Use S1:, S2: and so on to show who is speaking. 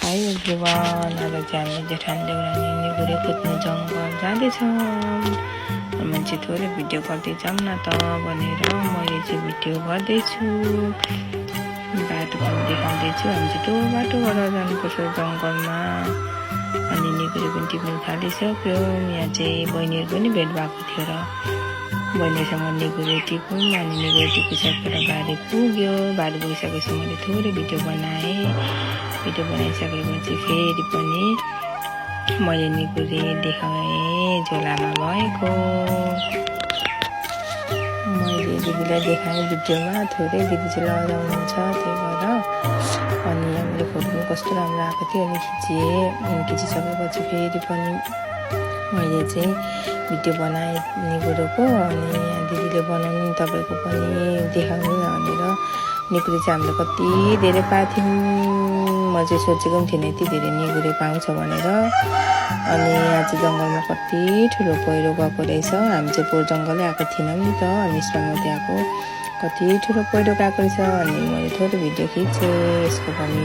S1: High everyone, आज चाहिँ हामी जेठान देउरानी निगुरे खोज्ने जङ्गल जाँदैछौँ। म चाहिँ थोरै भिडियो गर्दै जाऊँ न त भनेर मैले चाहिँ भिडियो गर्दैछु। बाटो पनि देखाउँदैछु। हामी चाहिँ त्यो बाटोबाट जानुपर्छ जङ्गलमा। अनि निगुरे पनि टिप्नु थालिसक्यो। यहाँ चाहिँ बहिनीहरू पनि भेट भएको थियो र बहिनीसँग निगुरे टिप्यौँ। अनि निगुरे टिपिसकेर बारी पुग्यो। बारी पुगिसकेपछि मैले थोरै भिडियो बनाएँ। भिडियो बनाइसकेपछि फेरि पनि मैले निगुरे देखाएँ झोलामा भएको। मैले दिदीलाई देखाएँ भिडियोमा। थोरै दिदी चाहिँ लजाउनुहुन्छ त्यही भएर। अनि हामीले फोटो पनि कस्तो राम्रो आएको थियो अनि खिचेँ। अनि खिचिसकेपछि फेरि पनि मैले चाहिँ भिडियो बनाएँ निगुरोको। अनि दिदीले बनाउनु तपाईँको पनि देखाउनु न भनेर। निगुरे चाहिँ हामीले कति धेरै पाएको थियौँ। म चाहिँ सोचेको पनि थिएन यति धेरै निगुरे पाउँछ भनेर। अनि यहाँ चाहिँ जङ्गलमा कति ठुलो पहिरो गएको रहेछ। हामी चाहिँ पोहोर जङ्गलै आएको थिएनौँ नि त। अनि यसमा मात्रै आएको कति ठुलो पहिरो गएको रहेछ। अनि मैले थोरै भिडियो खिचेँ यसको पनि।